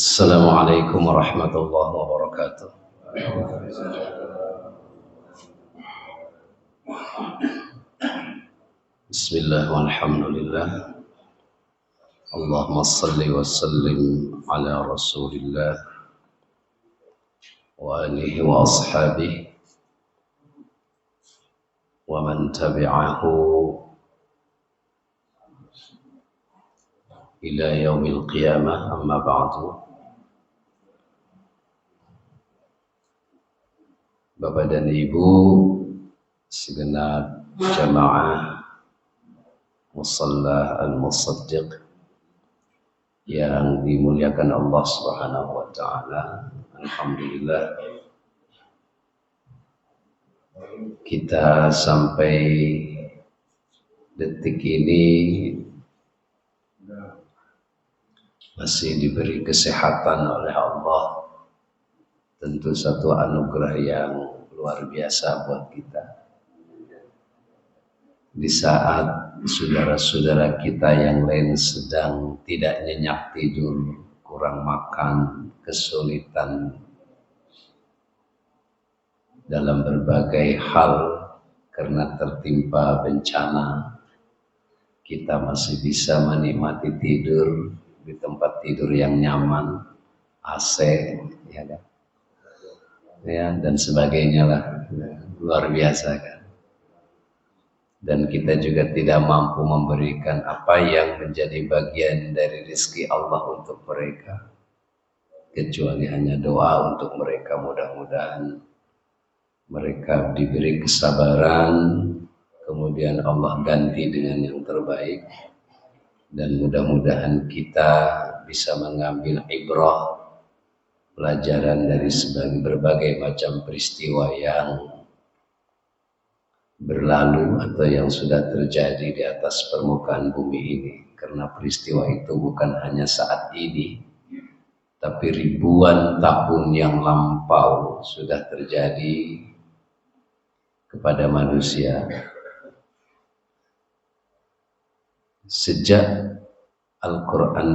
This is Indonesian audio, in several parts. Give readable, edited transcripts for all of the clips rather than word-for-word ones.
Assalamualaikum warahmatullahi wabarakatuh. Bismillah walhamdulillah. Allahumma salli wa sallim ala rasulillah wa alihi wa ashabihi wa man tabi'ahu ila yaumil qiyamah, amma ba'du. Bapak dan Ibu segenap jamaah Musalla Al-Musaddiq yang dimuliakan Allah Subhanahu wa taala. Alhamdulillah kita sampai detik ini masih diberi kesehatan oleh Allah. Tentu satu anugerah yang luar biasa buat kita. Di saat saudara-saudara kita yang lain sedang tidak nyenyak tidur, kurang makan, kesulitan dalam berbagai hal karena tertimpa bencana, kita masih bisa menikmati tidur di tempat tidur yang nyaman, AC, ya kan? Ya, dan sebagainya lah, luar biasa kan. Dan kita juga tidak mampu memberikan apa yang menjadi bagian dari rezeki Allah untuk mereka, kecuali hanya doa untuk mereka. Mudah-mudahan mereka diberi kesabaran, kemudian Allah ganti dengan yang terbaik, dan mudah-mudahan kita bisa mengambil ibrah, pelajaran dari berbagai macam peristiwa yang berlalu atau yang sudah terjadi di atas permukaan bumi ini. Karena peristiwa itu bukan hanya saat ini, tapi ribuan tahun yang lampau sudah terjadi kepada manusia. Sejak Al-Quran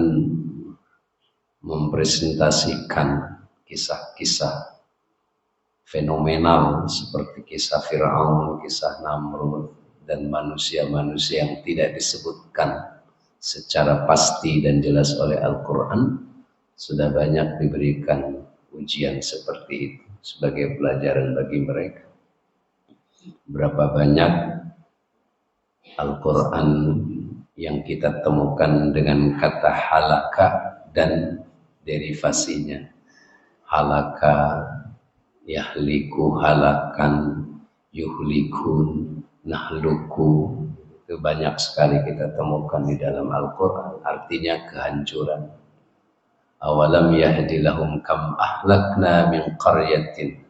mempresentasikan kisah-kisah fenomenal seperti kisah Fir'aun, kisah Namrud, dan manusia-manusia yang tidak disebutkan secara pasti dan jelas oleh Al-Quran, sudah banyak diberikan ujian seperti itu sebagai pelajaran bagi mereka. Berapa banyak Al-Quran yang kita temukan dengan kata halaka dan derivasinya. Halaka, yahliku, halakan, yuhlikun, nahluku. Itu banyak sekali kita temukan di dalam Al-Quran. Artinya kehancuran. Awalam yahdi lahum kam ahlakna min qaryatin.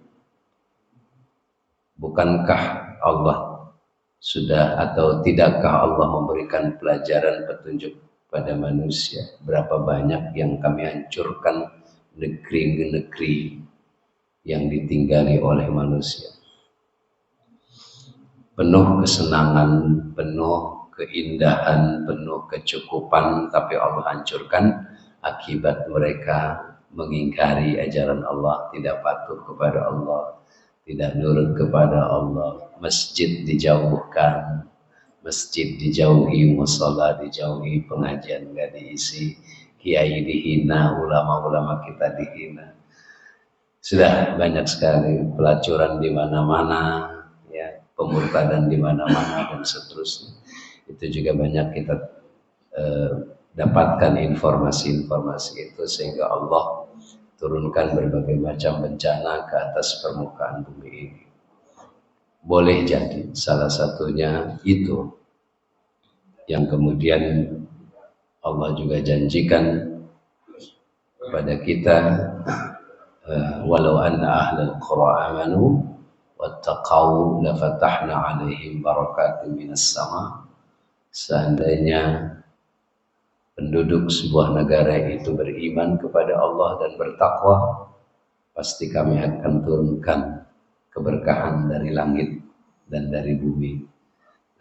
Bukankah Allah sudah atau tidakkah Allah memberikan pelajaran petunjuk pada manusia? Berapa banyak yang kami hancurkan negeri-negeri yang ditinggali oleh manusia. Penuh kesenangan, penuh keindahan, penuh kecukupan, tapi Allah hancurkan akibat mereka mengingkari ajaran Allah, tidak patuh kepada Allah, tidak nurut kepada Allah. Masjid dijauhkan, masjid dijauhi, mushola dijauhi, pengajian nggak diisi, kiai dihina, ulama-ulama kita dihina. Sudah banyak sekali pelacuran di mana-mana, ya, pemurtadan di mana-mana dan seterusnya. Itu juga banyak kita dapatkan informasi-informasi itu, sehingga Allah turunkan berbagai macam bencana ke atas permukaan bumi ini. Boleh jadi salah satunya itu yang kemudian Allah juga janjikan kepada kita, walau anna ahlal qura amanu wattaqau lafatahna alaihim barakatim minas sama. Seandainya penduduk sebuah negara itu beriman kepada Allah dan bertakwa, pasti kami akan turunkan keberkahan dari langit dan dari bumi.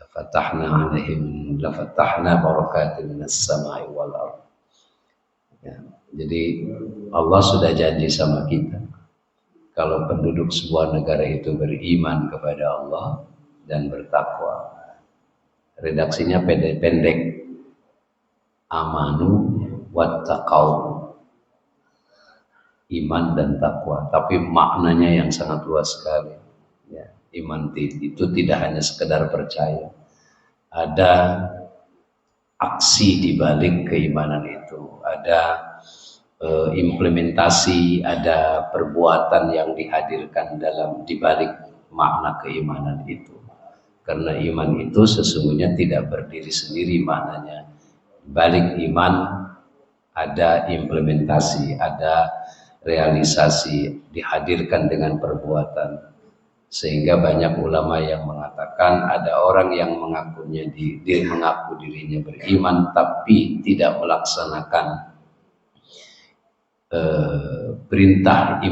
Lafatahna alaihim, lafatahna barakatim minas samai wal ardh. Ya. Jadi Allah sudah janji sama kita, kalau penduduk sebuah negara itu beriman kepada Allah dan bertakwa, redaksinya pendek-pendek, amanu wattaqau, iman dan takwa, tapi maknanya yang sangat luas sekali. Ya, iman itu tidak hanya sekedar percaya, ada aksi di balik keimanan itu, ada implementasi, ada perbuatan yang dihadirkan dalam dibalik makna keimanan itu. Karena iman itu sesungguhnya tidak berdiri sendiri maknanya. Balik iman ada implementasi, ada realisasi, dihadirkan dengan perbuatan. Sehingga banyak ulama yang mengatakan ada orang yang mengakunya mengaku dirinya beriman tapi tidak melaksanakan perintah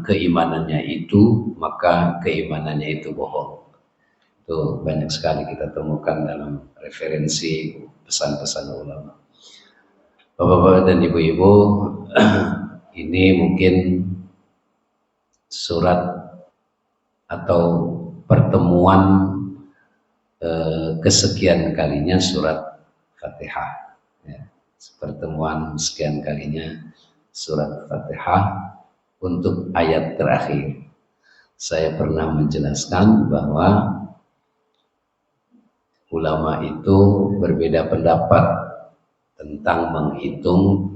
keimanannya itu, maka keimanannya itu bohong. Itu banyak sekali kita temukan dalam referensi pesan-pesan ulama. Bapak-bapak dan ibu-ibu, ini mungkin surat atau pertemuan kesekian kalinya surat Fatihah. Ya, pertemuan sekian kalinya surat Fatihah untuk ayat terakhir. Saya pernah menjelaskan bahwa ulama itu berbeda pendapat tentang menghitung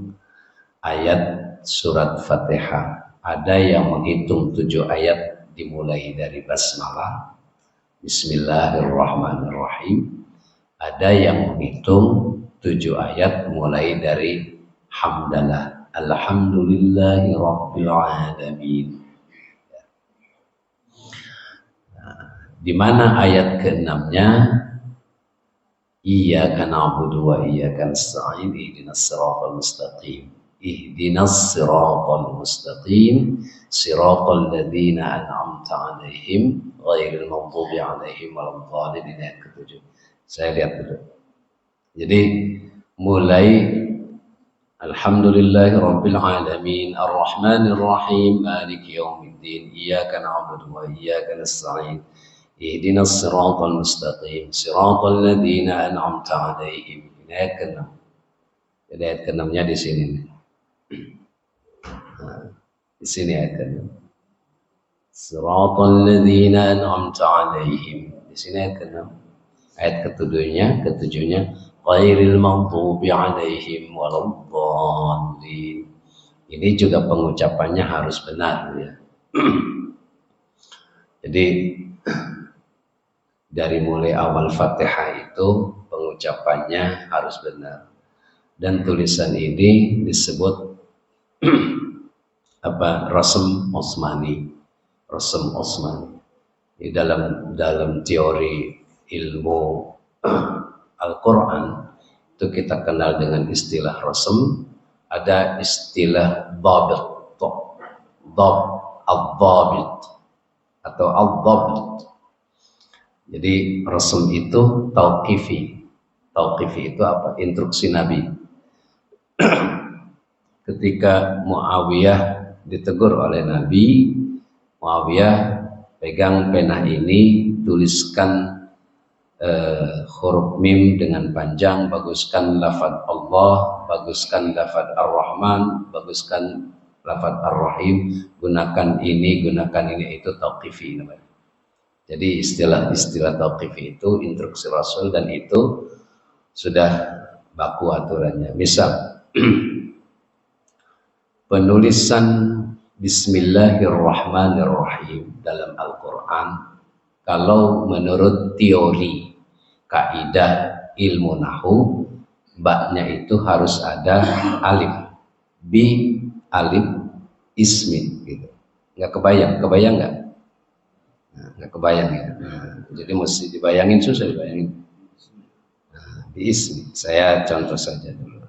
ayat surat Fatihah. Ada yang menghitung 7 ayat dimulai dari basmalah, Bismillahirrahmanirrahim. Ada yang menghitung 7 ayat mulai dari hamdalah, alhamdulillahi rabbil alamin. Di mana ayat ke-6-nya Iyyaka na'budu wa iyyaka nasta'in ihdinas siratal mustaqim. Ihdinas siratal mustaqim siratal ladzina an'amta 'alaihim ghairil maghdubi 'alaihim waladdallin. Ayat ke-7. Saya lihat dulu. Jadi mulai Alhamdulillahi rabbil alamin arrahmanir rahim maliki yaumiddin iyyaka na'budu wa iyyaka nasta'in ihdinas siratal mustaqim siratal ladzina an'amta 'alaihim. Ayat ke-6. Jadi ayat ke-6-nya di sini. Nah, di sini ayat ke-6. Siratal ladzina an'amta 'alaihim. Di sini ayat ke-6. Ayat ke-7-nya ghairil maghdubi 'alaihim waladdallin. Ini juga pengucapannya harus benar ya. Jadi dari mulai awal Fatihah itu pengucapannya harus benar. Dan tulisan ini disebut Rasm Osmani. Rasm Osmani. Di dalam teori ilmu Al-Quran itu kita kenal dengan istilah rasm, ada istilah dhabit, al-dhabit atau al-dhabit. Jadi rasm itu tauqifi. Tauqifi itu apa? Instruksi Nabi. Ketika Muawiyah ditegur oleh Nabi, Muawiyah pegang pena ini, tuliskan huruf mim dengan panjang, baguskan lafaz Allah, baguskan lafaz Ar-Rahman, baguskan lafaz Ar-Rahim, gunakan ini, itu tauqifi namanya. Jadi istilah tauqifi itu instruksi Rasul dan itu sudah baku aturannya. Misal penulisan Bismillahirrahmanirrahim dalam Al-Quran, kalau menurut teori kaidah ilmu nahu, baknya itu harus ada alif, bi alif ismi gitu. Nggak kebayang nggak? Nah, nggak kebayang ya. Nah, jadi mesti dibayangin, susah dibayangin. Nah, bi ismi. Saya contoh saja dulu.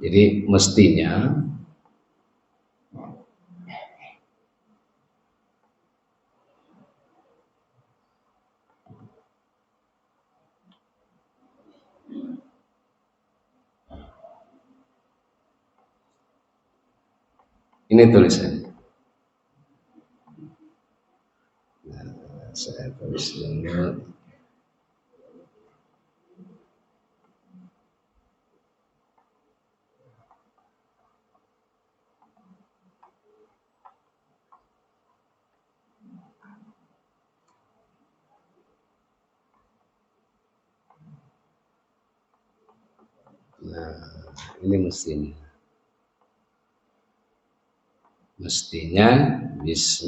Jadi mestinya Ini tulisannya. Nah, saya tulis dulu. Nah, ini mestinya bisa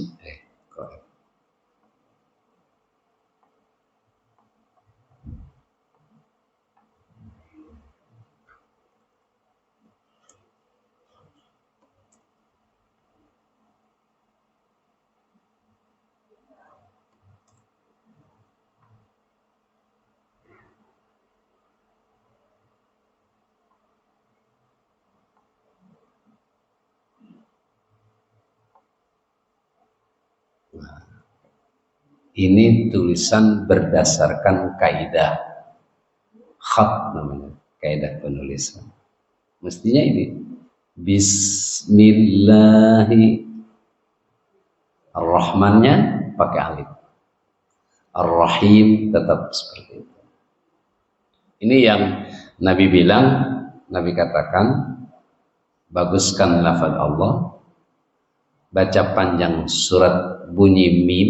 ini tulisan berdasarkan kaidah khat namanya, kaidah penulisan. Mestinya ini Bismillahi Ar-Rahmannya pakai alif. Ar-Rahim tetap seperti itu. Ini yang Nabi bilang, Nabi katakan, baguskan lafaz Allah, baca panjang surat bunyi mim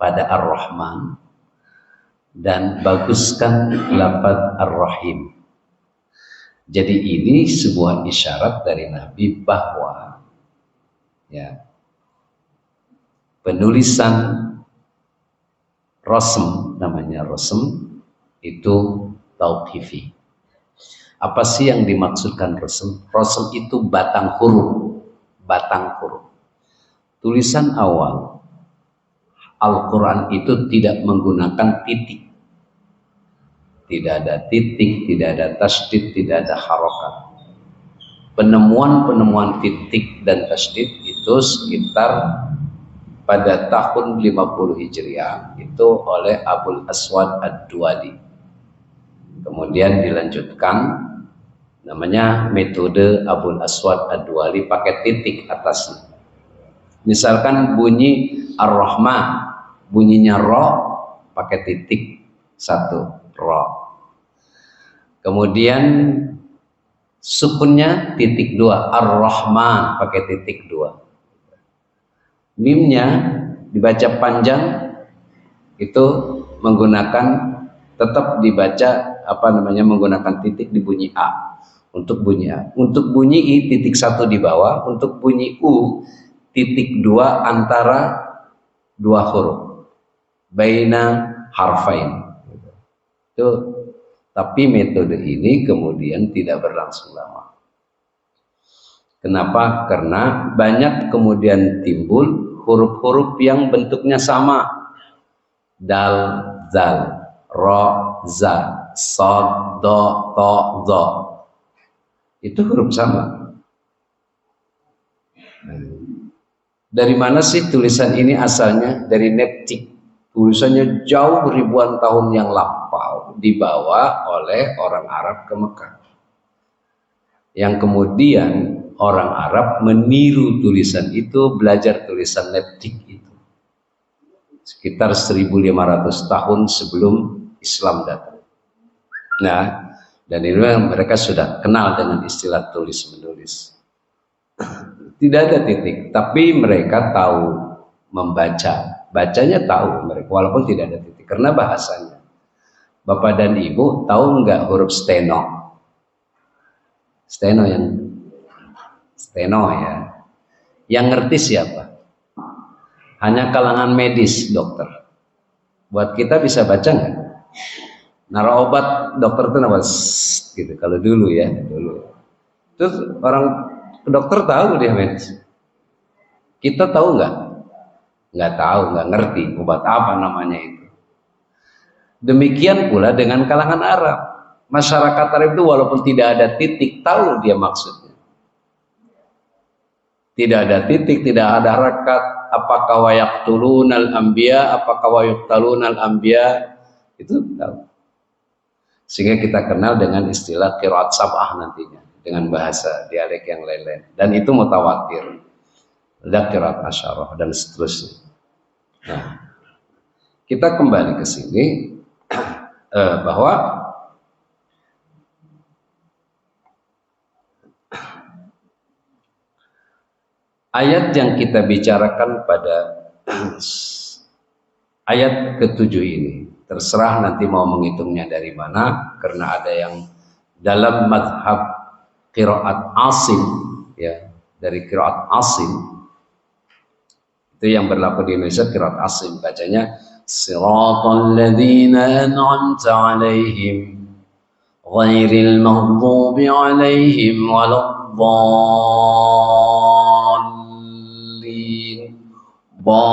pada Ar-Rahman, dan baguskan lafaz Ar-Rahim. Jadi ini sebuah isyarat dari Nabi bahwa ya, penulisan rasm, namanya rasm, itu tauqifi. Apa sih yang dimaksudkan rasm? Rasm itu batang huruf, batang huruf. Tulisan awal Al-Quran itu tidak menggunakan titik. Tidak ada titik, tidak ada tasdid, tidak ada harokat. Penemuan titik dan tasdid itu sekitar pada tahun 50 Hijriah itu oleh Abul Aswad Ad-Duwali. Kemudian dilanjutkan namanya metode Abul Aswad Ad-Duwali pakai titik atasnya. Misalkan bunyi Ar-Rahman, bunyinya ro pakai titik satu, ro. Kemudian sukunnya titik dua, Ar-Rahman pakai titik dua. Mimnya dibaca panjang itu menggunakan, tetap dibaca menggunakan titik di bunyi A. Untuk bunyi A, untuk bunyi I titik satu di bawah, untuk bunyi U titik dua antara dua huruf, baina harfain. Itu, tapi metode ini kemudian tidak berlangsung lama. Kenapa? Karena banyak kemudian timbul huruf-huruf yang bentuknya sama. Dal, zal, ro, za, sod, do, to, zo. Itu huruf sama. Dari mana sih tulisan ini asalnya? Dari neptik. Tulisannya jauh ribuan tahun yang lampau dibawa oleh orang Arab ke Mekah. Yang kemudian orang Arab meniru tulisan itu, belajar tulisan neptik itu. Sekitar 1500 tahun sebelum Islam datang. Nah, dan ini mereka sudah kenal dengan istilah tulis-menulis. Tidak ada titik, tapi mereka tahu membaca. Bacanya tahu mereka, walaupun tidak ada titik, karena bahasanya. Bapak dan Ibu tahu nggak huruf steno? Steno ya. Yang ngerti siapa? Hanya kalangan medis, dokter. Buat kita bisa baca nggak? Naruh obat dokter itu apa? Gitu. Kalau dulu ya, dulu. Terus orang dokter tahu dia medis. Kita tahu nggak? Nggak tahu, nggak ngerti obat apa namanya itu. Demikian pula dengan kalangan Arab. Masyarakat Arab itu walaupun tidak ada titik, tahu dia maksudnya. Tidak ada titik, tidak ada harakat. Apakah wayaqtulunal anbiya, apakah wayuqtalunal anbiya, itu tahu. Sehingga kita kenal dengan istilah qiraat sab'ah nantinya, dengan bahasa dialek yang lain-lain. Dan itu mutawatir. ada qiraat asyarah dan seterusnya. Nah, kita kembali ke sini bahwa ayat yang kita bicarakan pada ayat ke-7 ini, terserah nanti mau menghitungnya dari mana, karena ada yang dalam madhab qiraat Asim, ya, dari qiraat Asim itu yang berlaku di Indonesia, qiraat Asim bacanya siratal ladzina an'amta 'alaihim ghairil maghdubi 'alaihim waladdallin. Ba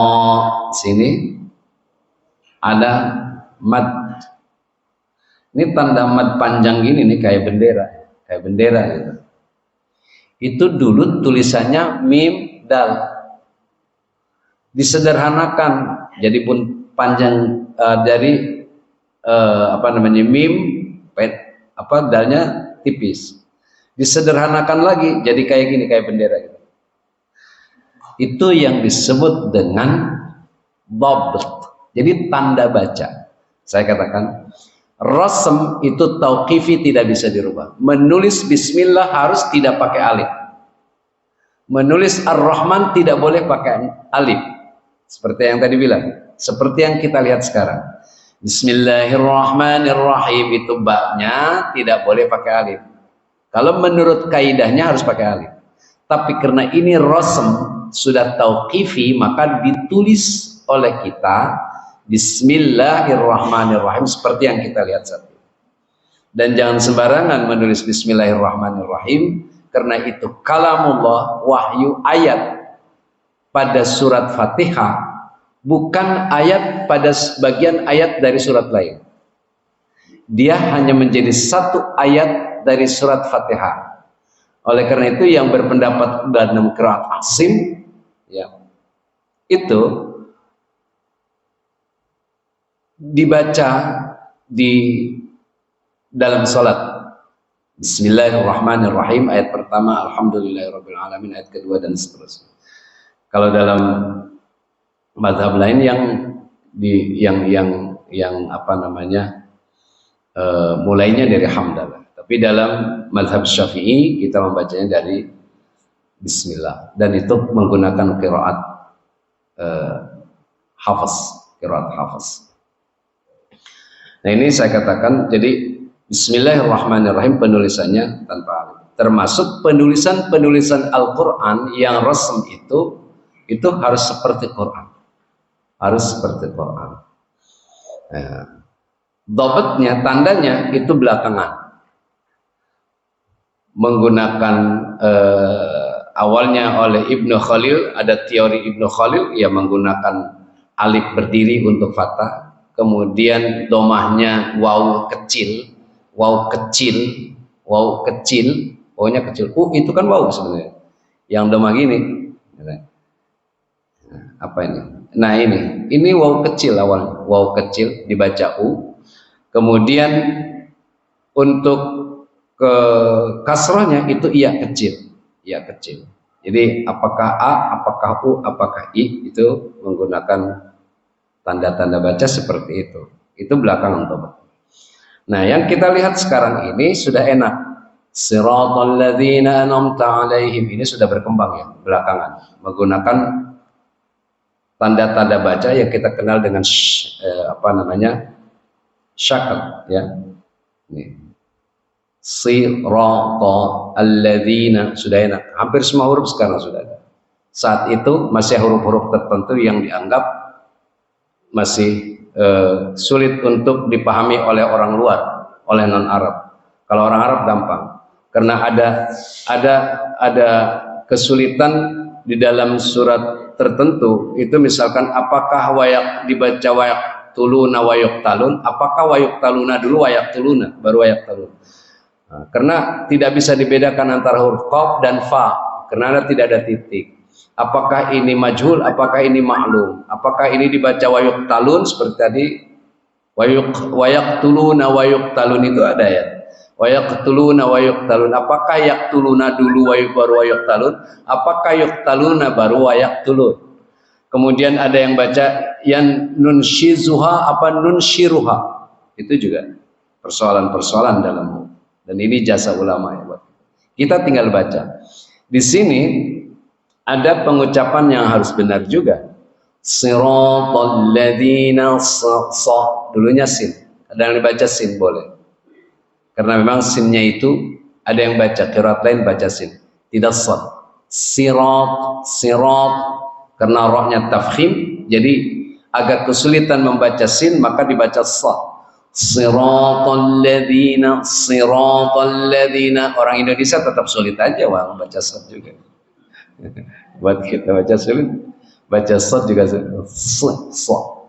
sini ada mad. Ini tanda mad panjang gini nih, kayak bendera gitu. Itu dulu tulisannya mim dal. Disederhanakan jadi pun panjang dari mim dalnya tipis. Disederhanakan lagi jadi kayak gini, kayak bendera gitu. Itu yang disebut dengan dhabt. Jadi tanda baca. Saya katakan rasm itu tauqifi, tidak bisa dirubah. Menulis bismillah harus tidak pakai alif. Menulis ar-Rahman tidak boleh pakai alif. Seperti yang tadi bilang, seperti yang kita lihat sekarang. Bismillahirrahmanirrahim itu ba-nya tidak boleh pakai alif. Kalau menurut kaidahnya harus pakai alif. Tapi karena ini rasm sudah tauqifi, maka ditulis oleh kita Bismillahirrahmanirrahim seperti yang kita lihat saat ini. Dan jangan sembarangan menulis Bismillahirrahmanirrahim, karena itu kalamullah, wahyu, ayat pada surat Fatihah bukan ayat pada sebagian ayat dari surat lain. Dia hanya menjadi satu ayat dari surat Fatihah. Oleh karena itu yang berpendapat dalam qiraat Asim, ya, itu dibaca di dalam salat Bismillahirrahmanirrahim ayat pertama, Alhamdulillahirabbil alamin ayat kedua, dan seterusnya. Kalau dalam mazhab lain mulainya dari hamdalah, tapi dalam mazhab Syafi'i kita membacanya dari Bismillah, dan itu menggunakan qiraat qiraat hafaz. Nah, ini saya katakan, jadi Bismillahirrahmanirrahim penulisannya tanpa alif. Termasuk penulisan Al-Quran yang rasm itu harus seperti Quran. Harus seperti Quran. Dhabatnya, tandanya itu belakangan. Menggunakan awalnya oleh Ibnu Khalil, ada teori Ibnu Khalil yang menggunakan alif berdiri untuk fathah. Kemudian domahnya waw kecil, wawnya kecil. Itu kan waw sebenarnya. Yang domah gini. Apa ini? Nah, ini waw kecil awalnya. Waw kecil dibaca u. Kemudian untuk ke kasrahnya itu iya kecil. Jadi apakah a, apakah u, apakah i, itu menggunakan tanda-tanda baca seperti itu. Itu belakangan tobat. Nah, yang kita lihat sekarang ini sudah enak. Siratal ladzina an'amta 'alaihim ini sudah berkembang ya belakangan, menggunakan tanda-tanda baca yang kita kenal dengan syakal, ya. Ini siratal ladzina sudah enak. Hampir semua huruf sekarang sudah ada. Saat itu masih huruf-huruf tertentu yang dianggap masih sulit untuk dipahami oleh orang luar, oleh non Arab. Kalau orang Arab gampang, karena ada kesulitan di dalam surat tertentu. Itu misalkan apakah wayak dibaca wayak tuluna wayuk talun, apakah wayuk taluna dulu wayak tuluna baru wayak talun. Nah, karena tidak bisa dibedakan antara huruf qaf dan fa, karena tidak ada titik. Apakah ini majhul, apakah ini maklum, apakah ini dibaca wayuk talun seperti tadi wayak tuluna wayuk talun itu ada ya, Wa yaqtuluna wa yuqtalun. Apakah yaqtuluna dulu baru wa yuqtalun? Apakah yuqtaluna baru wa yaqtulun? Kemudian ada yang baca yang nunshizuha apa nunshiruha. Itu juga persoalan-persoalan dalam hukum. Dan ini jasa ulama ya, buat kita tinggal baca. Di sini ada pengucapan yang harus benar juga. Siratal ladzina dulunya sin. Ada yang dibaca sin boleh. Karena memang sinnya itu ada yang baca, qiraat lain baca sin. Tidak sad. Sirat karena rohnya tafkhim, jadi agak kesulitan membaca sin maka dibaca sad. Siratal ladzina orang Indonesia tetap sulit aja wah membaca sad juga. Buat kita baca sulit, baca sad juga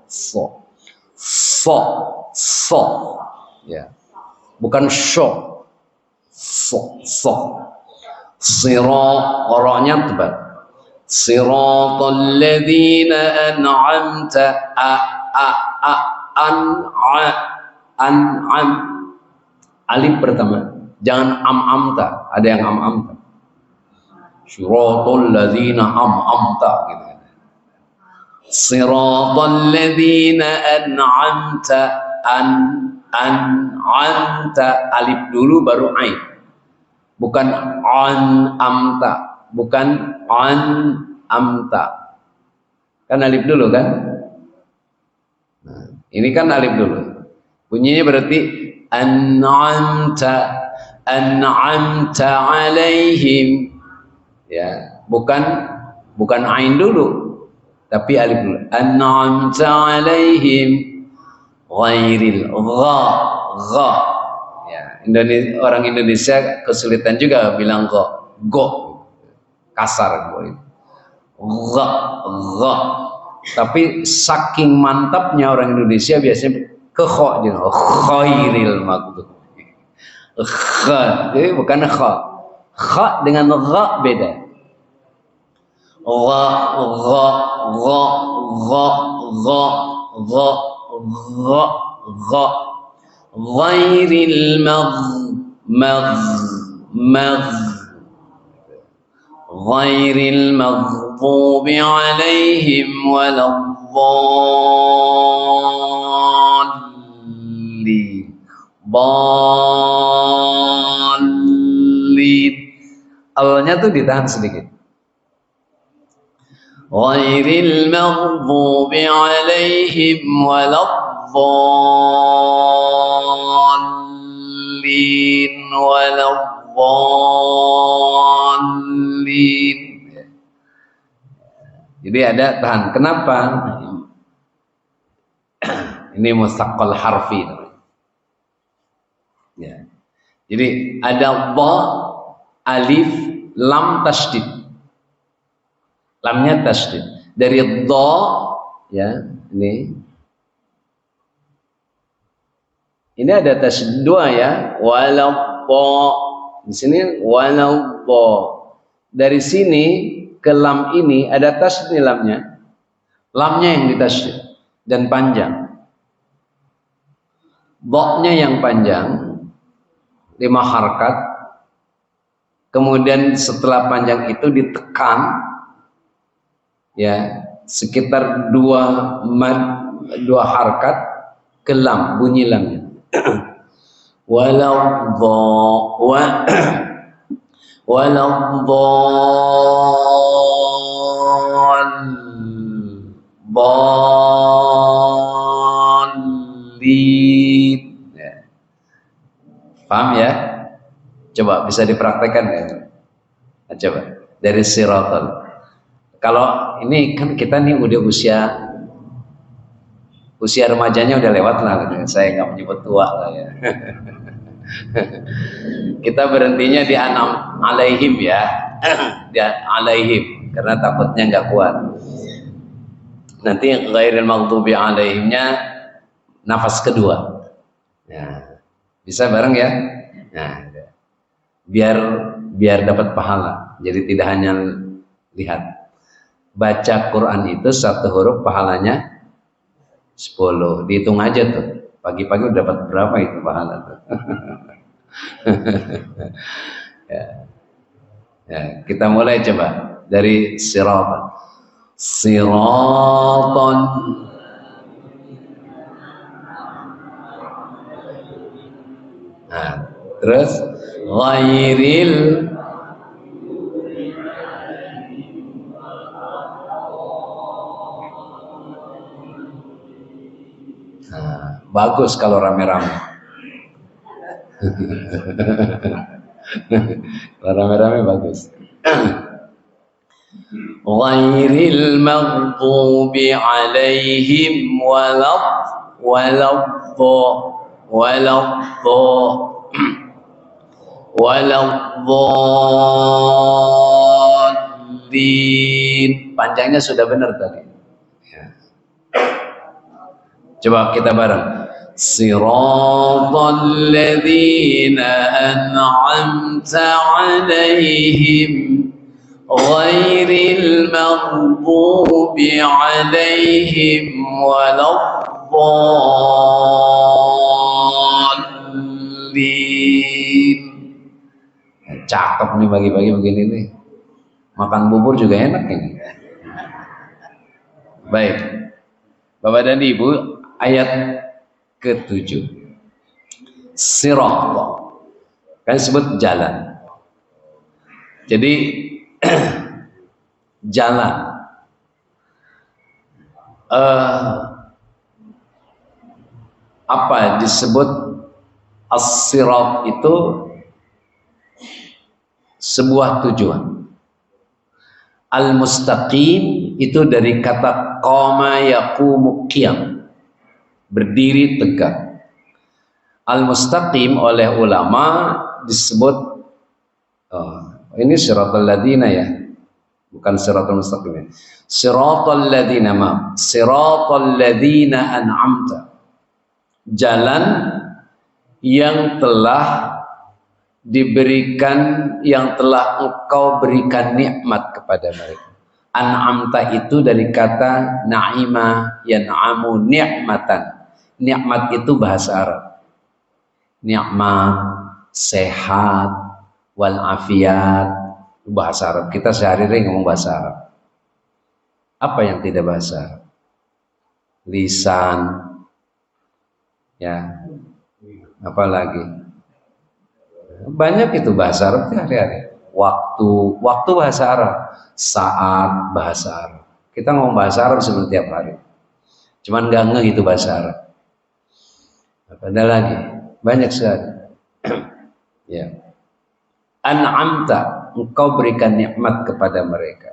so ya. Bukan syo. Sirat orangnya tebal. Siratal ladzina an'amta an'am alif pertama. Jangan amta, ada yang amta. Siratal ladzina amta gitu. Siratal ladzina an'amta an'amta alif dulu baru ain. Bukan amta, bukan amta. Kan alif dulu kan? Nah, ini kan alif dulu. Bunyinya berarti an'amta alaihim. Ya, bukan ain dulu, tapi alif dulu. An'amta alaihim ghairil gha. Ya, orang Indonesia kesulitan juga bilang go kasar go itu. Gha. Tapi saking mantapnya orang Indonesia biasanya ke kha juga. Ghairil maghdub. Kha, jadi bukan kha. Kha dengan gha beda. Gha ghairil ghairil maghdubi alaihim waladdallin. Awalnya tuh ditahan sedikit. Ghairil maghdubi alaihim waladdallin. Jadi ada tahan. Kenapa? Ini mustaqqal harfi. Ya. Jadi ada dha, alif, lam tasydid. Lamnya tasydid. Dari dha ya, ini ada tasydid dua ya, waladha. Di sini waladha. Dari sini ke lam ini ada tasydid lamnya. Lamnya yang ditasydid dan panjang. Dha-nya yang panjang 5 harkat. Kemudian setelah panjang itu ditekan ya sekitar 2 harkat ke lam, bunyi lamnya. Dhalin. Ya. Paham ya? Coba bisa dipraktekkan ya. Nah, coba dari siratal. Kalau ini kan kita nih udah usia remajanya udah lewat lah, saya nggak menyebut tua lah ya. Kita berhentinya di anam alaihim ya, di alaihim karena takutnya nggak kuat. Nanti ghairil maghdubi alaihimnya nafas kedua. Nah, bisa bareng ya. Nah, biar dapat pahala. Jadi tidak hanya lihat. Baca Quran itu 1 huruf pahalanya 10. Dihitung aja tuh. Pagi-pagi udah dapat berapa itu pahala tuh. Ya, ya, kita mulai coba dari siratan. Siratan. Nah, terus ghairil. Nah, bagus kalau rame-rame. Kalau rame-rame bagus. Ghairil maghdubi alaihim waladdallin. Panjangnya sudah benar tadi. Ya. Coba kita bareng. Siratal ladzina an'amta alaihim ghairil maghdubi alaihim waladdallin. Cakep nih bagi-bagi begini nih. Makan bubur juga enak ini. Baik, Bapak dan Ibu, ayat ke-7. Sirat kan disebut jalan. Jadi jalan apa disebut as-sirat itu sebuah tujuan. Al-mustaqim itu dari kata qama yaqumu qiyam, berdiri tegak. Al-mustaqim oleh ulama disebut ini siratal ladzina ya, bukan siratal mustaqim ya. Siratal ladzina siratal ladzina an'amta, jalan yang telah diberikan, yang telah engkau berikan nikmat kepada mereka. An'amta itu dari kata na'ima yan'amu ni'matan. Nikmat itu bahasa Arab. Nikmat, sehat, wal afiat, bahasa Arab. Kita sehari-hari ngomong bahasa Arab. Apa yang tidak bahasa Arab? Lisan, ya, apa lagi? Banyak itu bahasa Arab hari-hari. Waktu bahasa Arab, saat bahasa Arab. Kita ngomong bahasa Arab seperti tiap hari. Cuman nggak ngeh itu bahasa Arab. Ada lagi, banyak sekali. Ya. An'amta, engkau berikan nikmat kepada mereka.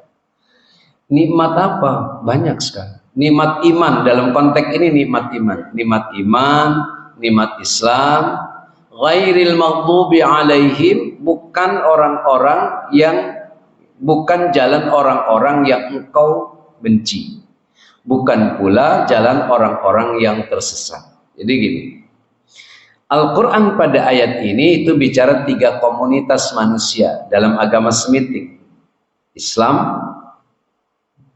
Nikmat apa? Banyak sekali. Nikmat iman, dalam konteks ini nikmat iman. Nikmat iman, nikmat Islam. Ghairil maghdubi alaihim, bukan orang-orang yang, bukan jalan orang-orang yang engkau benci, bukan pula jalan orang-orang yang tersesat. Jadi gini, Al-Quran pada ayat ini itu bicara 3 komunitas manusia dalam agama Semitik: Islam,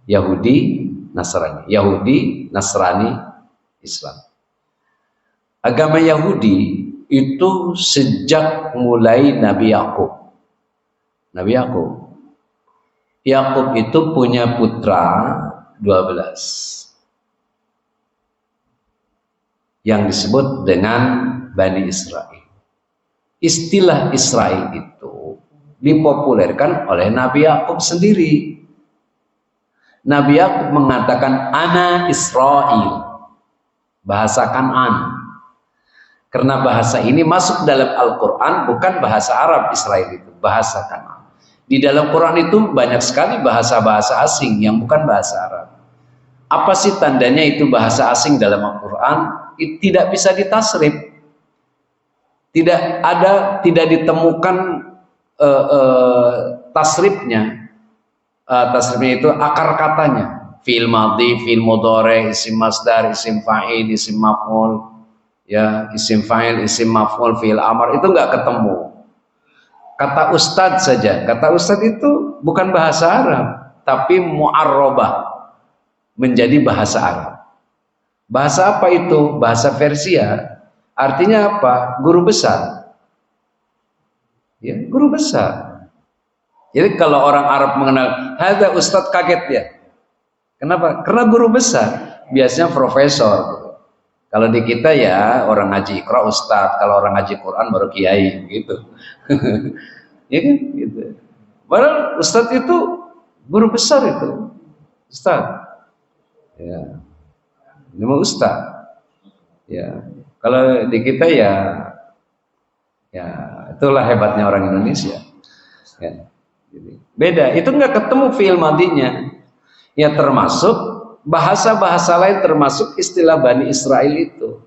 Yahudi, Nasrani. Yahudi, Nasrani, Islam. Agama Yahudi itu sejak mulai Nabi Yakub. Nabi Yakub. Yakub itu punya putra 12 yang disebut dengan Bani Israel. Istilah Israel itu dipopulerkan oleh Nabi Yakub sendiri. Nabi Yakub mengatakan ana Israel, bahasa Kan'an. Karena bahasa ini masuk dalam Al-Quran, bukan bahasa Arab. Israel itu bahasa Kan'an. Di dalam Quran itu banyak sekali bahasa-bahasa asing yang bukan bahasa Arab. Apa sih tandanya itu bahasa asing dalam Al-Quran? Tidak bisa ditasrif. Tidak ditemukan tasrifnya. Tasrifnya itu akar katanya. Fi'il madhi, fi'il mudhari, isim masdar, isim fa'il, isim maf'ul. Ya, isim fa'il, isim maf'ul, fi'il amar, itu nggak ketemu. Kata ustadz saja, kata ustadz itu bukan bahasa Arab, tapi mu'arrobah, menjadi bahasa Arab. Bahasa apa itu? Bahasa Persia. Artinya apa? Guru besar. Ya, guru besar. Jadi kalau orang Arab mengenal, ada ustadz, kaget dia. Kenapa? Karena guru besar. Biasanya profesor. Kalau di kita ya orang ngaji Iqra ustadz, kalau orang ngaji Quran baru kiai, gitu. Ya kan? Gitu. Padahal ustadz itu guru besar itu, ustadz. Ya, nama ustadz. Ya, kalau di kita ya, ya itulah hebatnya orang Indonesia. Ya. Beda, itu nggak ketemu fi'il madinya. Ya termasuk bahasa-bahasa lain, termasuk istilah Bani Israel itu.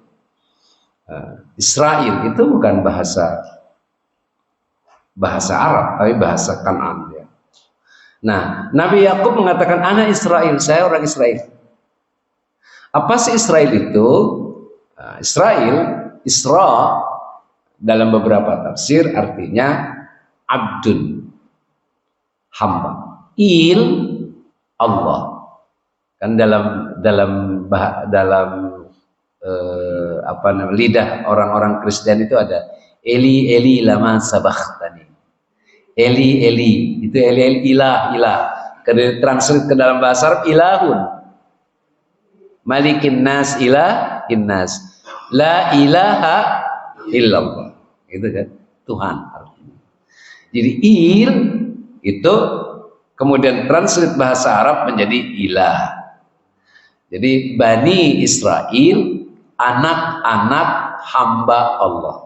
Israel itu bukan bahasa Arab, tapi bahasa Kan'an. Ya. Nah, Nabi Yakub mengatakan, anak Israel, saya orang Israel. Apa sih Israel itu? Israel, Isra dalam beberapa tafsir artinya abdun, hamba. Il, Allah. Kan dalam apa namanya, lidah orang-orang Kristen itu ada Eli Eli lama sabakhtani. Eli Eli itu Eli Eli, ilah ilah. Translate ke dalam bahasa Arab ilahun. Malikin nas ilah innas. La ilaha illallah. Itu kan Tuhan artinya. Jadi il itu kemudian translate bahasa Arab menjadi ilah. Jadi Bani Israel anak-anak hamba Allah.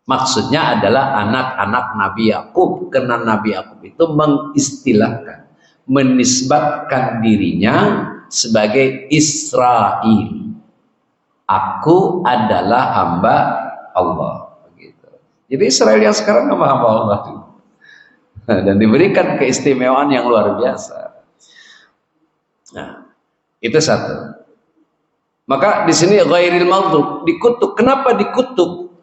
Maksudnya adalah anak-anak Nabi Yakub, karena Nabi Yakub itu mengistilahkan, menisbatkan dirinya sebagai Israel. Aku adalah hamba Allah. Begitu. Jadi Israel yang sekarang hamba Allah dan diberikan keistimewaan yang luar biasa. Nah, itu satu. Maka di sini ghairil maghdub, dikutuk. Kenapa dikutuk?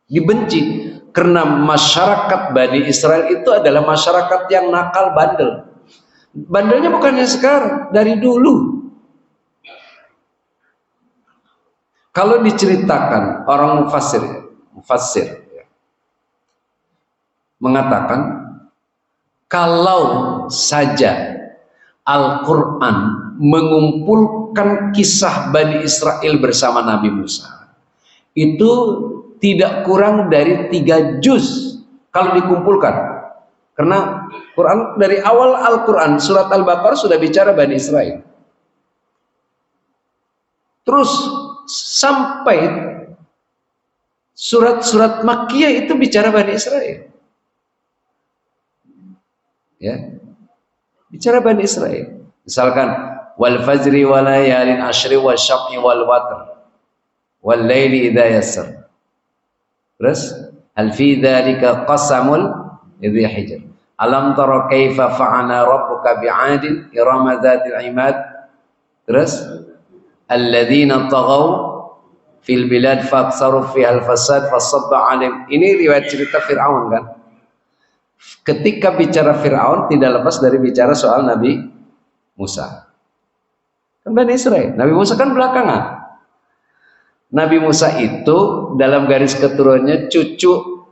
Dibenci. Karena masyarakat Bani Israel itu adalah masyarakat yang nakal, bandel. Bandelnya bukannya sekarang, dari dulu. Kalau diceritakan orang mufassir ya, mengatakan kalau saja Al-Quran mengumpulkan kisah Bani Israel bersama Nabi Musa, itu tidak kurang dari 3 juz kalau dikumpulkan. Karena Quran dari awal Al-Quran, surat Al-Baqarah sudah bicara Bani Israel. Terus sampai surat-surat Makkiyah itu bicara Bani Israel. Ya. Bicara Bani Israel. Misalkan wal fajri wa layalin ashri wa syaf'i wal watr wal laili idza yasr. Terus hal fi dzalika qasamul idza hijr. Alam tara kaifa fa'ala rabbuka bi'adin irama dzatil imad. Terus alladzina taghaw fil bilad faqsaru fiha al fasad fasabba 'alaihim. Ini riwayat cerita Firaun kan. Ketika bicara Firaun tidak lepas dari bicara soal Nabi Musa. Kan Bani Israel. Nabi Musa kan belakangan. Nabi Musa itu dalam garis keturunannya cucu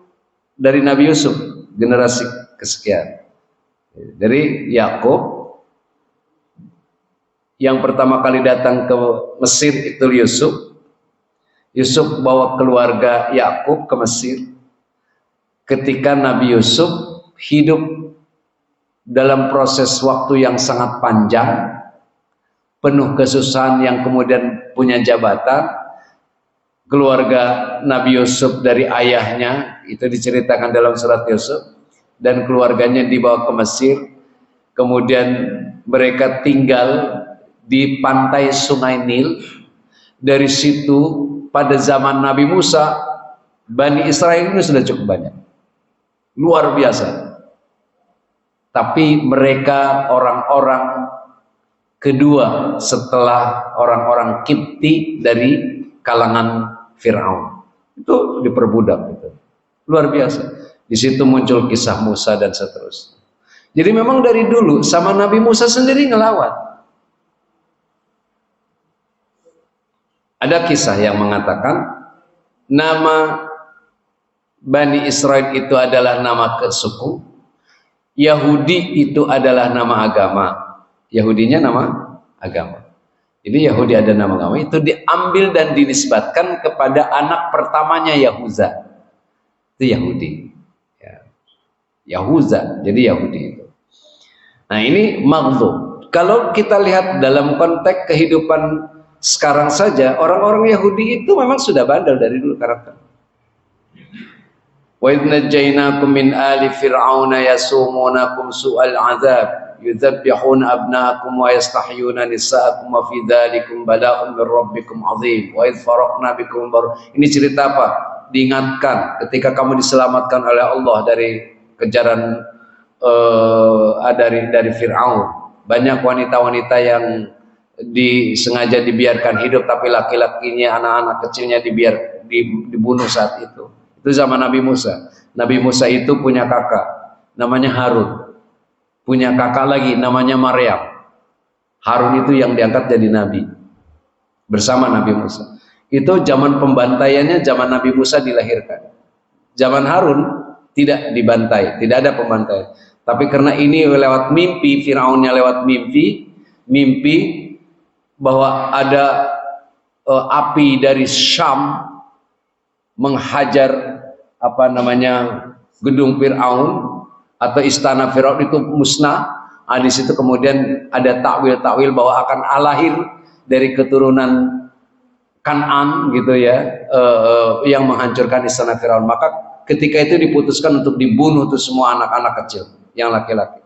dari Nabi Yusuf, generasi kesekian. Dari Yakub, yang pertama kali datang ke Mesir itu Yusuf. Yusuf bawa keluarga Yakub ke Mesir. Ketika Nabi Yusuf hidup dalam proses waktu yang sangat panjang, penuh kesusahan, yang kemudian punya jabatan. Keluarga Nabi Yusuf dari ayahnya itu diceritakan dalam surat Yusuf, dan keluarganya dibawa ke Mesir. Kemudian mereka tinggal di pantai Sungai Nil. Dari situ pada zaman Nabi Musa, Bani Israel ini sudah cukup banyak, luar biasa. Tapi mereka orang-orang kedua setelah orang-orang Kipti dari kalangan Firaun. Itu diperbudak gitu. Luar biasa. Di situ muncul kisah Musa dan seterusnya. Jadi memang dari dulu sama Nabi Musa sendiri ngelawan. Ada kisah yang mengatakan nama Bani Israel itu adalah nama suku, Yahudi itu adalah nama agama. Yahudinya nama agama. Jadi Yahudi ada nama agama, itu diambil dan dinisbatkan kepada anak pertamanya Yahuza. Itu Yahudi. Ya. Yahuza, jadi Yahudi itu. Nah ini maghlub. Kalau kita lihat dalam konteks kehidupan sekarang saja, orang-orang Yahudi itu memang sudah bandel dari dulu karakter. Wa idh najaynakum min ali fir'auna yasumunakum su'al 'adzab yudzabbihuna abna'akum wa yastahyuna nisa'akum wa fi dzalikum bala'un mir rabbikum 'adzim wa idh faraqna bikum. Ini cerita apa? Diingatkan ketika kamu diselamatkan oleh Allah dari kejaran dari Fir'aun. Banyak wanita-wanita yang disengaja dibiarkan hidup, tapi laki-lakinya, anak-anak kecilnya dibunuh saat itu. Itu zaman Nabi Musa. Nabi Musa itu punya kakak namanya Harun, punya kakak lagi namanya Maryam. Harun itu yang diangkat jadi nabi bersama Nabi Musa. Itu zaman pembantaiannya zaman Nabi Musa dilahirkan. Zaman Harun tidak dibantai, tidak ada pembantaian. Tapi karena ini lewat mimpi, Firaunnya lewat mimpi bahwa ada api dari Syam menghajar gedung Firaun atau istana Firaun itu musnah. Di situ kemudian ada takwil bahwa akan lahir dari keturunan Kan'an gitu ya, yang menghancurkan istana Firaun. Maka ketika itu diputuskan untuk dibunuh tuh semua anak-anak kecil yang laki-laki.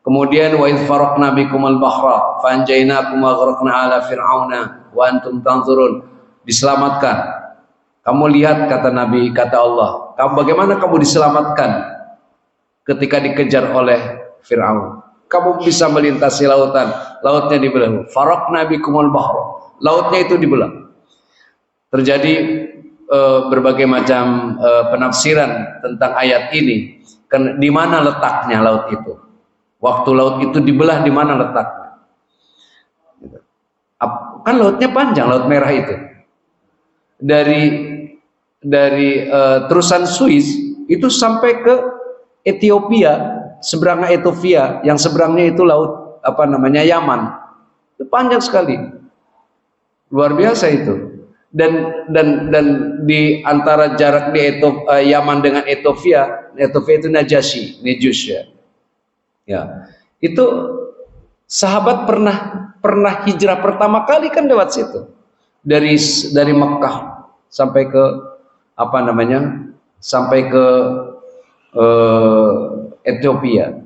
Kemudian wa idh faraqna bikumul bahra fanjaynakum wa aghraqna ala fir'auna wa antum tanzurun. Diselamatkan. Kamu lihat, kata Nabi, kata Allah, bagaimana kamu diselamatkan ketika dikejar oleh Fir'aun. Kamu bisa melintasi lautan, lautnya dibelah. Faraqna bikumul bahra, lautnya itu dibelah. Terjadi berbagai macam penafsiran tentang ayat ini. Di mana letaknya laut itu? Waktu laut itu dibelah, di mana letaknya? Kan lautnya panjang, Laut Merah itu. Dari terusan Swiss itu sampai ke Ethiopia, seberangnya Ethiopia, yang seberangnya itu laut Yaman. Itu panjang sekali, luar biasa itu. Dan di antara jarak di Yaman dengan Ethiopia itu Najus ya. Itu sahabat pernah hijrah pertama kali kan lewat situ, dari Mekah sampai ke sampai ke Ethiopia,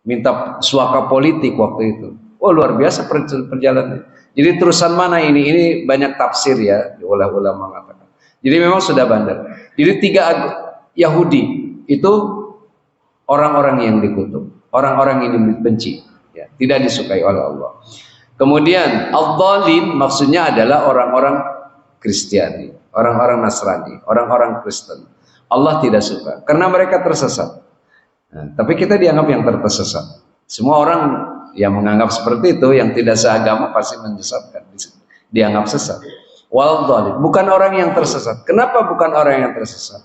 minta suaka politik waktu itu. Oh, luar biasa perjalanan. Jadi terusan mana ini? Ini banyak tafsir ya, ulama mengatakan. Jadi memang sudah bandel. Jadi 3 Yahudi itu orang-orang yang dikutuk, orang-orang yang dibenci, ya, tidak disukai oleh Allah. Kemudian al-dhalim maksudnya adalah orang-orang Kristiani, orang-orang Nasrani, orang-orang Kristen. Allah tidak suka karena mereka tersesat. Nah, tapi kita dianggap yang tersesat. Semua orang yang menganggap seperti itu, yang tidak seagama pasti menyesatkan, dianggap sesat. Wal dhalim, bukan orang yang tersesat. Kenapa bukan orang yang tersesat?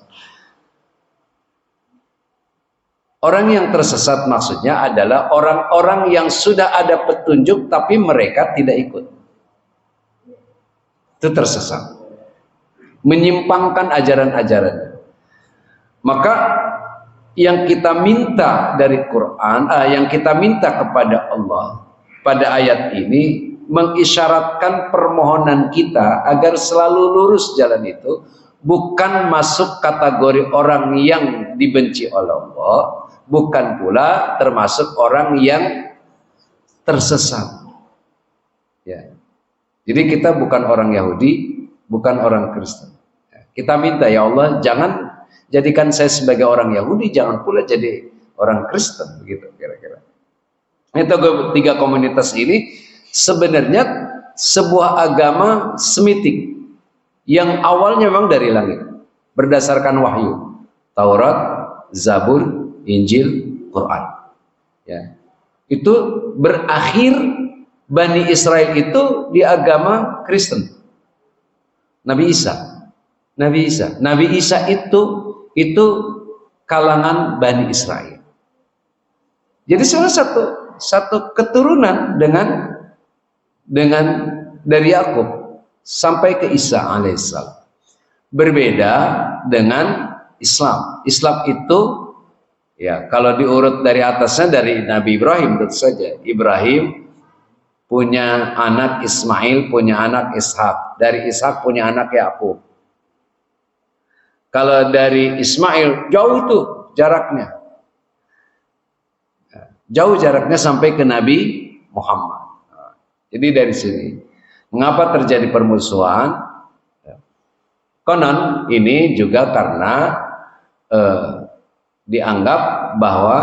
Orang yang tersesat maksudnya adalah orang-orang yang sudah ada petunjuk tapi mereka tidak ikut. Itu tersesat, menyimpangkan ajaran-ajarannya. Maka yang kita minta dari Quran, yang kita minta kepada Allah pada ayat ini mengisyaratkan permohonan kita agar selalu lurus jalan itu, bukan masuk kategori orang yang dibenci oleh Allah, bukan pula termasuk orang yang tersesat. Ya. Jadi kita bukan orang Yahudi, bukan orang Kristen. Kita minta, ya Allah, jangan jadikan saya sebagai orang Yahudi, jangan pula jadi orang Kristen, begitu kira-kira. Itu 3 komunitas ini sebenarnya sebuah agama semitik yang awalnya memang dari langit, berdasarkan wahyu, Taurat, Zabur, Injil, Quran. Ya. Itu berakhir Bani Israel itu di agama Kristen. Nabi Isa itu itu kalangan Bani Israel. Jadi salah satu keturunan dengan dari Yakub sampai ke Isa alaihissalam. Berbeda dengan Islam. Islam itu ya kalau diurut dari atasnya dari Nabi Ibrahim tentu saja. Ibrahim punya anak Ismail, punya anak Ishak. Dari Ishak punya anak Yakub. Kalau dari Ismail jauh itu jaraknya. Jauh jaraknya sampai ke Nabi Muhammad. Jadi dari sini, mengapa terjadi permusuhan? Konon ini juga karena dianggap bahwa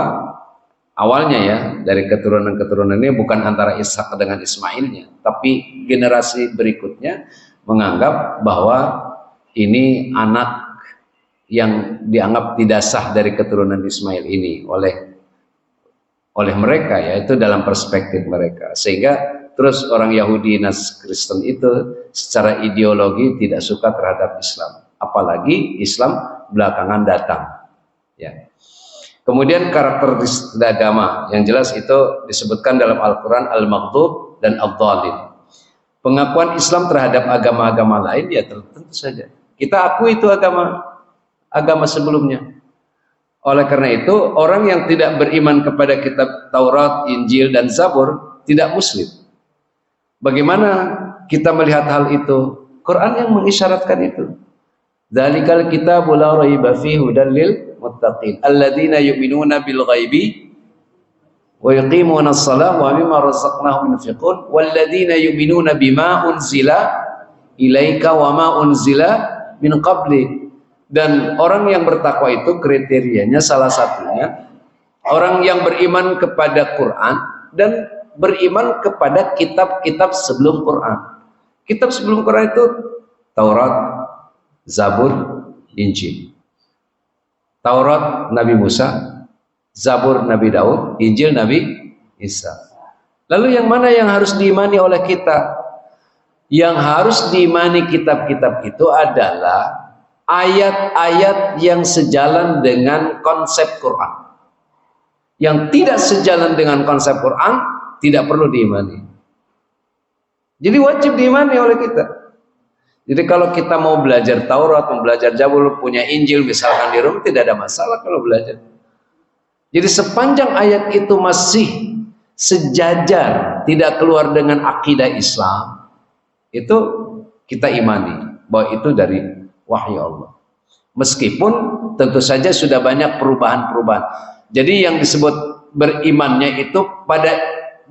awalnya ya dari keturunan-keturunan ini bukan antara Ishak dengan Ismailnya, tapi generasi berikutnya menganggap bahwa ini anak yang dianggap tidak sah dari keturunan Ismail ini oleh mereka, ya itu dalam perspektif mereka, sehingga terus orang Yahudi dan Kristen itu secara ideologi tidak suka terhadap Islam, apalagi Islam belakangan datang ya. Kemudian karakteristik agama yang jelas itu disebutkan dalam Al-Quran, Al-Maghdub dan Ad-Dhalin. Pengakuan Islam terhadap agama-agama lain ya tentu saja kita akui itu agama sebelumnya. Oleh karena itu, orang yang tidak beriman kepada kitab Taurat, Injil, dan Zabur tidak muslim. Bagaimana kita melihat hal itu? Quran yang mengisyaratkan itu. Dzalikal kitabu la raiba fihi hudal lil muttaqin alladzina yu'minuna bil ghaibi wa yuqimuna as-salata wa mimma razaqnahum yunfiqun walladzina yu'minuna bima unzila ilaika wa ma unzila min qablik. Dan orang yang bertakwa itu kriterianya salah satunya orang yang beriman kepada Quran dan beriman kepada kitab-kitab sebelum Quran. Kitab sebelum Quran itu Taurat, Zabur, Injil. Taurat Nabi Musa, Zabur Nabi Daud, Injil Nabi Isa. Lalu yang mana yang harus diimani oleh kita? Yang harus diimani kitab-kitab itu adalah ayat-ayat yang sejalan dengan konsep Quran. Yang tidak sejalan dengan konsep Quran tidak perlu diimani. Jadi wajib diimani oleh kita. Jadi kalau kita mau belajar Taurat, mau belajar Zabur, punya Injil misalkan di rumah, tidak ada masalah kalau belajar. Jadi sepanjang ayat itu masih sejajar, tidak keluar dengan akidah Islam, itu kita imani bahwa itu dari wahyu Allah. Meskipun tentu saja sudah banyak perubahan-perubahan. Jadi yang disebut berimannya itu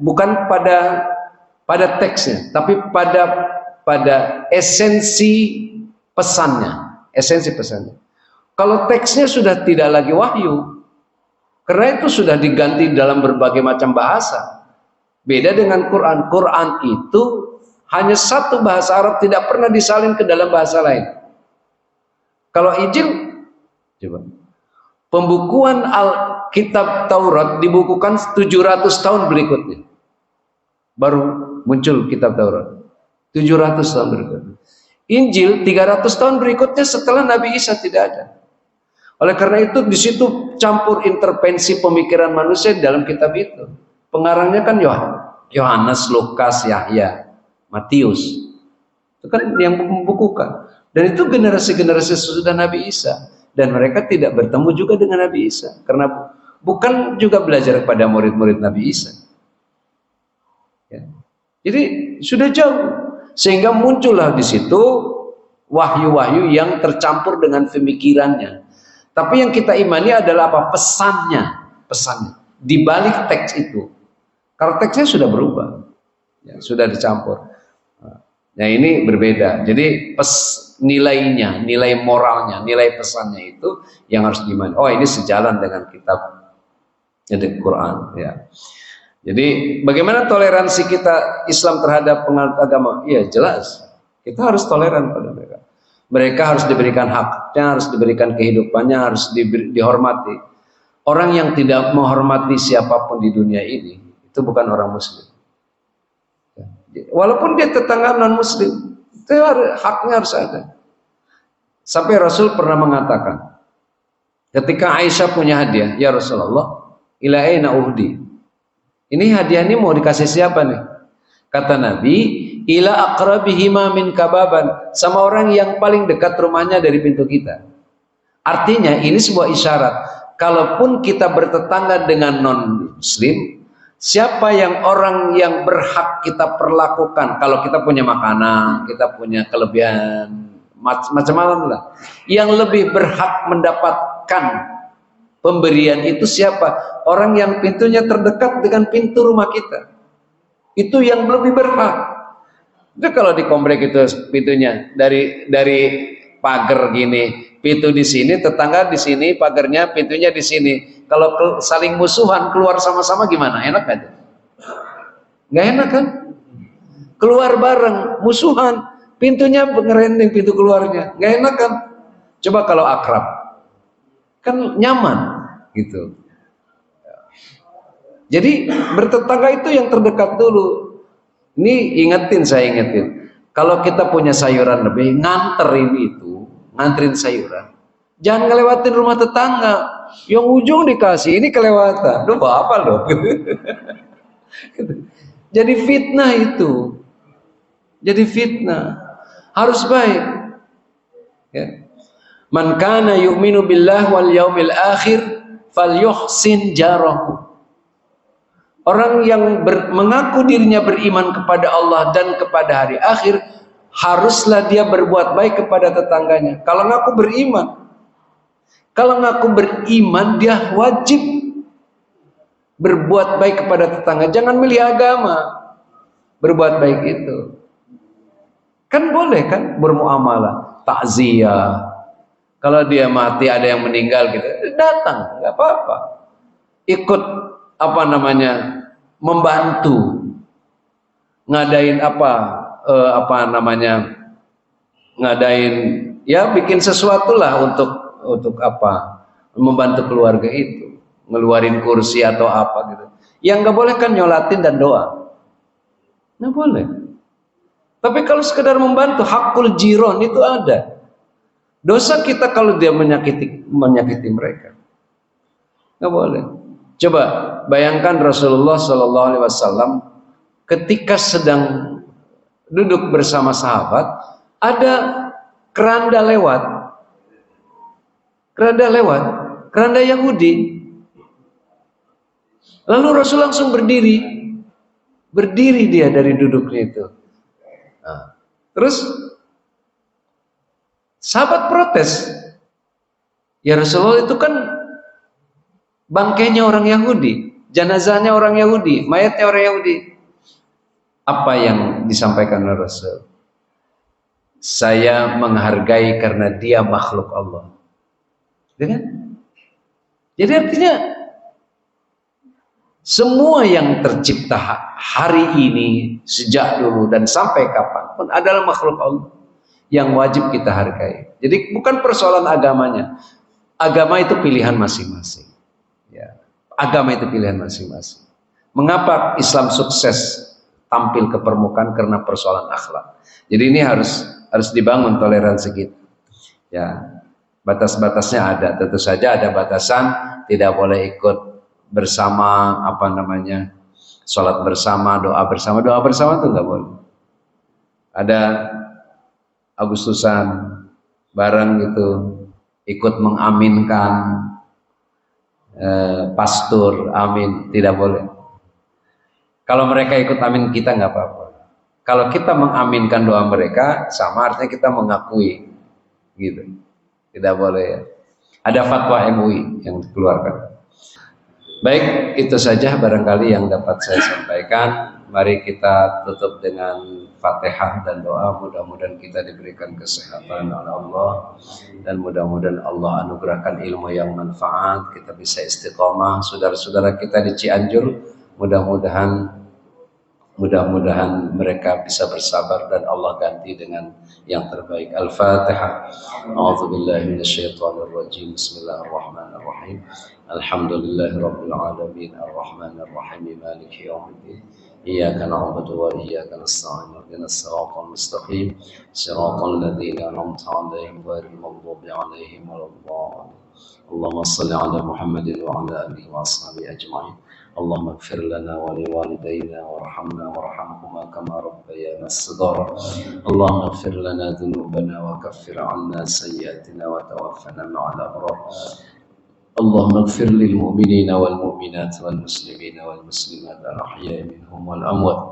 bukan pada teksnya, tapi pada esensi pesannya, Kalau teksnya sudah tidak lagi wahyu, karena itu sudah diganti dalam berbagai macam bahasa. Beda dengan Quran. Quran itu hanya satu bahasa Arab, tidak pernah disalin ke dalam bahasa lain. Kalau Injil, coba pembukuan kitab Taurat dibukukan 700 tahun berikutnya, baru muncul kitab Taurat. 700 tahun berikutnya. Injil 300 tahun berikutnya setelah Nabi Isa tidak ada. Oleh karena itu di situ campur intervensi pemikiran manusia dalam kitab itu. Pengarangnya kan Yohanes, Lukas, Yahya, Matius. Itu kan yang membukukan. Dan itu generasi-generasi sesudah Nabi Isa. Dan mereka tidak bertemu juga dengan Nabi Isa. Karena bukan juga belajar kepada murid-murid Nabi Isa. Ya. Jadi sudah jauh. Sehingga muncullah di situ wahyu-wahyu yang tercampur dengan pemikirannya. Tapi yang kita imani adalah apa? Pesannya. Di balik teks itu. Karena teksnya sudah berubah. Ya, sudah dicampur. Nah ini berbeda. Jadi nilainya, nilai moralnya, nilai pesannya itu yang harus diimani. Oh ini sejalan dengan kitab Quran. Ya. Jadi bagaimana toleransi kita Islam terhadap penganut agama? Iya jelas. Kita harus toleran pada mereka. Mereka harus diberikan haknya, harus diberikan kehidupannya, harus dihormati. Orang yang tidak menghormati siapapun di dunia ini itu bukan orang Muslim. Walaupun dia tetangga non Muslim, itu haknya harus ada. Sampai Rasul pernah mengatakan, Ketika Aisyah punya hadiah, ya Rasulullah, ila aina uhdi. Ini hadiah ini mau dikasih siapa nih? Kata Nabi, ila aqrabihima min kababan, sama orang yang paling dekat rumahnya dari pintu kita. Artinya ini sebuah isyarat. Kalaupun kita bertetangga dengan non-muslim, siapa yang orang yang berhak kita perlakukan? Kalau kita punya makanan, kita punya kelebihan, macam-macam lah. Yang lebih berhak mendapatkan pemberian itu siapa? Orang yang pintunya terdekat dengan pintu rumah kita. Itu yang lebih berhak. Itu kalau di komplek itu pintunya dari pagar gini, pintu di sini, tetangga di sini, pagarnya, pintunya di sini. Kalau saling musuhan keluar sama-sama gimana? Enak kan? Nggak enak kan? Keluar bareng, musuhan, pintunya ngerendeng pintu keluarnya, nggak enak kan? Coba kalau akrab, kan nyaman gitu. Jadi bertetangga itu yang terdekat dulu. Ini ingetin, saya ingetin. Kalau kita punya sayuran lebih, nganterin sayuran. Jangan ngelewatin rumah tetangga. Yang ujung dikasih, ini kelewatan. Lu apa lo? Jadi fitnah itu. Jadi fitnah. Harus baik. Ya. Man kana yu'minu billah wal yaumil akhir falyuhsin jarahu. Orang yang mengaku dirinya beriman kepada Allah dan kepada hari akhir, haruslah dia berbuat baik kepada tetangganya. Kalau ngaku beriman, dia wajib berbuat baik kepada tetangga. Jangan milih agama. Berbuat baik itu. Kan boleh kan bermuamalah, takziah. Kalau dia mati, ada yang meninggal gitu, datang, nggak apa-apa. Ikut membantu ngadain ngadain ya, bikin sesuatu lah untuk membantu keluarga itu, ngeluarin kursi atau apa gitu. Yang nggak boleh kan nyolatin dan doa, nggak boleh. Tapi kalau sekedar membantu, hakul jiron itu ada. Dosa kita kalau dia menyakiti mereka, nggak boleh. Coba bayangkan Rasulullah Shallallahu Alaihi Wasallam ketika sedang duduk bersama sahabat, ada keranda lewat, keranda Yahudi. Lalu Rasul langsung berdiri dia dari duduknya itu. Nah, terus sahabat protes, ya Rasulullah, itu kan bangkainya orang Yahudi, jenazahnya orang Yahudi, mayatnya orang Yahudi. Apa yang disampaikan oleh Rasul? Saya menghargai karena dia makhluk Allah. Dengan? Jadi artinya semua yang tercipta hari ini, sejak dulu dan sampai kapanpun adalah makhluk Allah yang wajib kita hargai. Jadi bukan persoalan agamanya. Agama itu pilihan masing-masing. Ya. Agama itu pilihan masing-masing. Mengapa Islam sukses tampil ke permukaan? Karena persoalan akhlak. Jadi ini harus dibangun toleransi kita. Ya, batas-batasnya ada. Tentu saja ada batasan, tidak boleh ikut bersama sholat bersama, doa bersama itu nggak boleh. Ada Agustusan bareng gitu, ikut mengaminkan pastor, amin, tidak boleh. Kalau mereka ikut amin, kita nggak apa-apa. Kalau kita mengaminkan doa mereka, sama artinya kita mengakui, gitu. Tidak boleh ya. Ada fatwa MUI yang dikeluarkan. Baik, itu saja barangkali yang dapat saya sampaikan. Mari kita tutup dengan Fatihah dan doa. Mudah-mudahan kita diberikan kesehatan oleh Allah, dan mudah-mudahan Allah anugerahkan ilmu yang manfaat, kita bisa istiqomah. Saudara-saudara kita di Cianjur, mudah-mudahan mereka bisa bersabar dan Allah ganti dengan yang terbaik. Al-Fatihah. A'udzubillahi minasyaitonirrajim. Bismillahirrahmanirrahim. Alhamdulillahirabbil alamin arrahmanir rahim maliki yaumiddin. Iyyaka na'budu wa iyyaka nasta'in. Ihdinas siratal mustaqim. Shiratal ladzina an'amta 'alaihim ghairil maghdubi 'alaihim waladdallin. اللهم صل على محمد وعلى آله وأصحابه أجمعين. اللهم اغفر لنا ولوالدينا وارحمنا وارحمهما كما ربيانا صغارا. اللهم اغفر لنا ذنوبنا وكفر عنا سيئاتنا وتوفنا مع الأبرار. اللهم اغفر للمؤمنين والمؤمنات والمسلمين والمسلمات الأحياء منهم والأموات.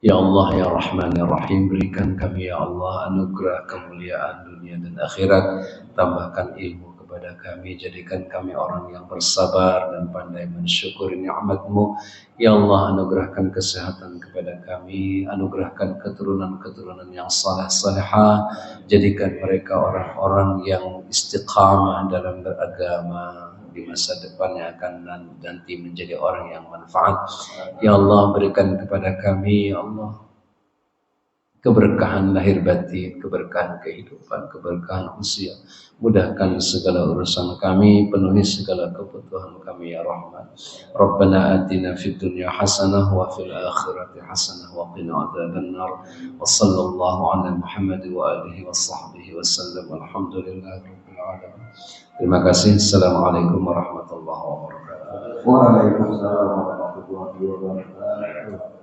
Ya Allah, ya Rahman, ya Rahim, berikan kami ya Allah anugerah kemuliaan dunia dan akhirat. Tambahkan ilmu kepada kami, jadikan kami orang yang bersabar dan pandai mensyukuri nikmat-Mu. Ya Allah, anugerahkan kesehatan kepada kami, anugerahkan keturunan-keturunan yang saleh-salehah, jadikan mereka orang-orang yang istiqamah dalam beragama, di masa depan yang akan nanti menjadi orang yang manfaat. Ya Allah, berikan kepada kami ya Allah keberkahan lahir batin, keberkahan kehidupan, keberkahan usia. Mudahkan segala urusan kami, penuhi segala kebutuhan kami ya Rahman. Rabbana atina fid dunya hasanah wa fil akhirati hasanah wa qina adzabannar. Wa sallallahu ala Muhammad wa alihi wa sahbihi wa sallam. Walhamdulillahi rabbil alamin. Terima kasih. Assalamualaikum warahmatullahi wabarakatuh. Waalaikumsalam warahmatullahi wabarakatuh.